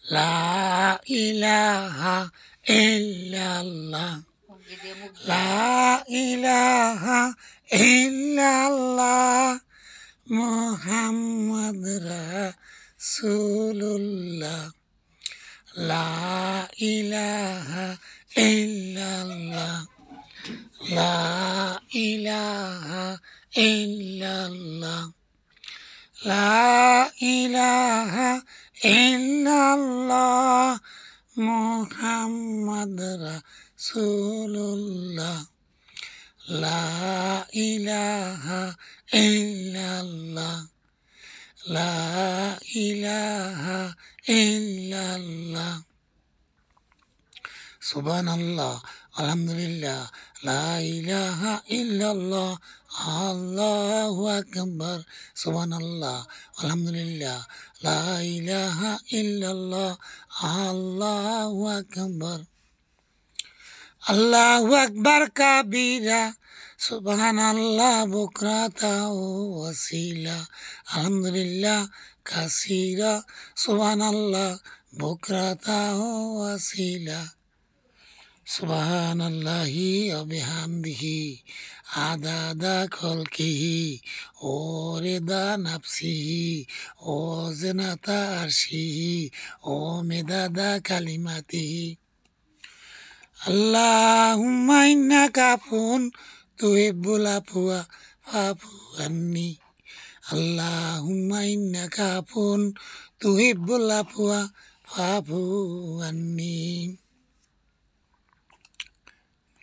লা ইলাহা ইল্লাল্লাহ লা ইলাহা ইল্লাল্লাহ মুহাম্মদ রাসূলুল্লাহ লা ইলাহা ইল্লাল্লাহ লা ইলাহা ইল্লাল্লাহ লা ইলাহা ইল্লাল্লাহ মুহাম্মদ রাসূলুল্লাহ লা ইলাহা ইল্লাল্লাহ লা ইলাহা ইল্লাল্লাহ সুবহানাল্লাহ আলহামদুলিল্লাহ লা ইলাহা ইল্লাল্লাহ আল্লাহু আকবার সুবহানাল্লাহ আলহামদুলিল্লাহ লা ইলাহা ইল্লাল্লাহ আল্লাহু আকবার আল্লাহু আকবার কাবীরা সুবহানাল্লাহ বুকরাতা ওয়াসিলা আলহামদুলিল্লাহ কাসীরা সুবহানাল্লাহ বুকরাতা ওয়াসিলা সুবহানাল্লাহি ওয়া বিহামদিহি আদাদা খলকিহি ও রিদা নাফসিহি ও জিনাতা আরশিহি ও মিদাদা কালিমাতিহি আল্লাহুম্মা ইন্নাকা আফুন তুহিব্বুল আফওয়া ফা'ফু আন্নি আল্লাহুম্মা ইন্নাকা আফুন তুহিব্বুল আফওয়া ফা'ফু আন্নি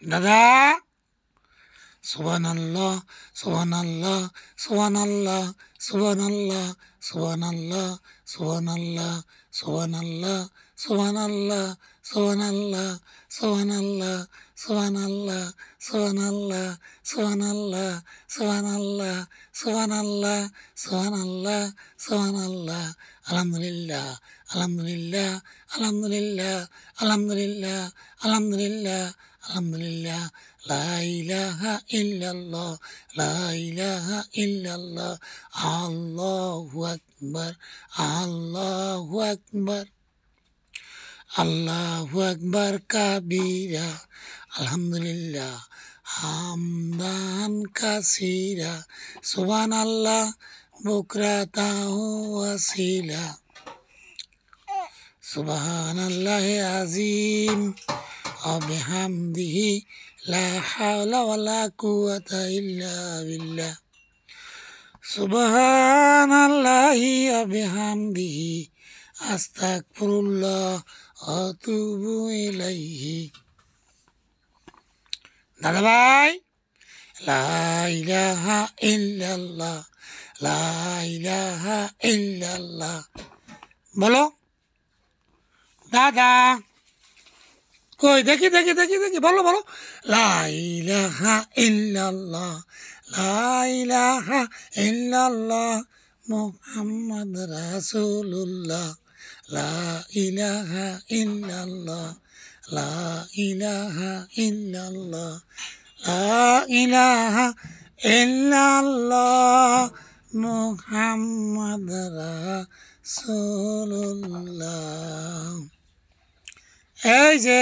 দাদা সুবহানাল্লাহ সুবহানাল্লাহ সুবহানাল্লাহ সুবহানাল্লাহ সুবহানাল্লাহ সুবহানাল্লাহ সুবহানাল্লাহ সুবহানাল্লাহ সুবহানাল্লাহ সুবহানাল্লাহ সুবহানাল্লাহ সুবহানাল্লাহ সুবহানাল্লাহ সুবহানাল্লাহ সুবহানাল্লাহ সুবহানাল্লাহ সুবহানাল্লাহ আলহামদুলিল্লাহ আলহামদুলিল্লাহ আলহামদুলিল্লাহ আলহামদুলিল্লাহ আলহামদুলিল্লাহ আলহামদুলিল্লাহ লা ইলাহা ইল্লাল্লাহ লা ইলাহা ইল্লাল্লাহ আল্লাহু আকবার আল্লাহু আকবার আল্লাহু আকবার কাবীরা আলহামদুলিল্লাহ হামদান কাসীরা সুবহানাল্লাহ বুকরাতা ওয়াসিলা সুবহানাল্লাহি আযীম ওয়া বিহামদিহি লা হাওলা ওয়ালা কুওয়াতা ইল্লা বিল্লাহ সুবহানাল্লাহি ওয়া বিহামদিহি আস্তাগফিরুল্লাহ ওয়া আতুবু ইলাইহি দাদা ভাই লা ইলাহা ইল্লাল্লাহ লা ইলাহা ইল্লাল্লাহ বলো দাদা কই দেখি দেখি দেখি দেখি বলো বলো লা ইলাহা ইল্লাল্লাহ লা ইলাহা ইল্লাল্লাহ মুহাম্মদ রাসূলুল্লাহ লা ইলাহা ইল্লাল্লাহ লা ইলাহা ইল্লাল্লাহ লা ইলাহা ইল্লাল্লাহ মুহাম্মদ রাসূলুল্লাহ এই যে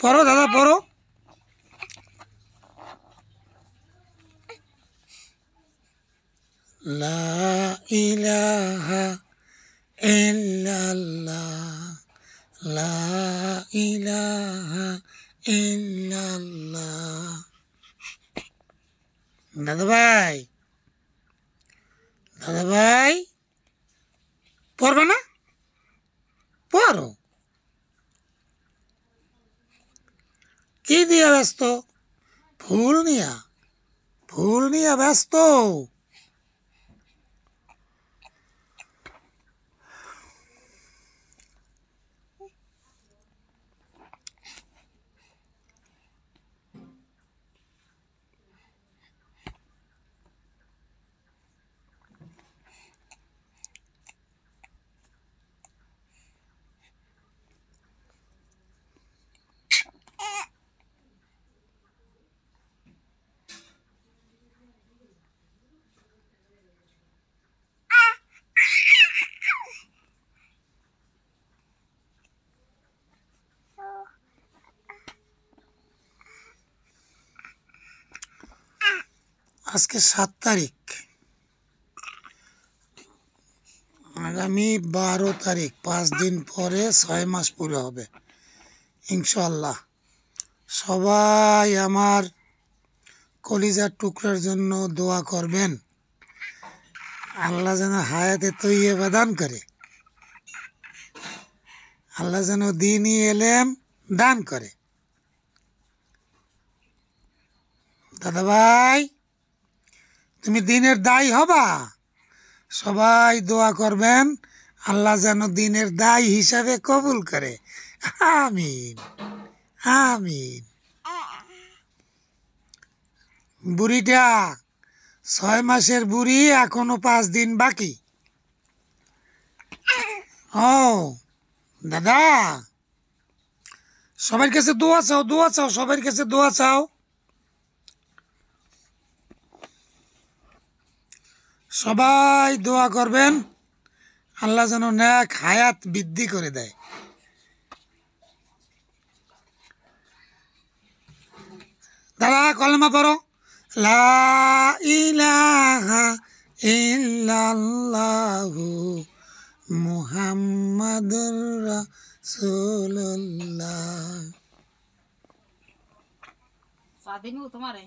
পড়ো দাদা পড়ো লা ইলাহা ইল্লাল্লাহ লা ইলাহা ইল্লাল্লাহ দাদা ভাই পড়বে না পড়ো কি দিয়া ব্যস্ত ফুল নিয়া ব্যস্ত আজকে 7 তারিখ, আগামী 12 তারিখ, 5 দিন পরে 6 মাস পুরো হবে ইনশাআল্লাহ। সবাই আমার কলিজার টুকরার জন্য দোয়া করবেন, আল্লাহ যেন হায়াতে তৈয়বা দান করে, আল্লাহ যেন দ্বীনি ইলম দান করে। দাদা ভাই, তুমি দ্বীনের দায়ী হবা, সবাই দোয়া করবেন আল্লাহ যেন দ্বীনের দায়ী হিসাবে কবুল করে। আমিন আমিন। বুড়িটা 6 মাসের বুড়ি, এখনো 5 দিন বাকি। ও দাদা, সবার কাছে দোয়া চাও, দোয়া চাও, সবার কাছে দোয়া চাও। সবাই দোয়া করবেন আল্লাহ যেন নেক হায়াত বৃদ্ধি করে দেয়। দাদা কলেমা পড়ো, লা ইলাহা ইল্লাল্লাহু মুহাম্মাদুর রাসূলুল্লাহ। সাদিনু তোমারে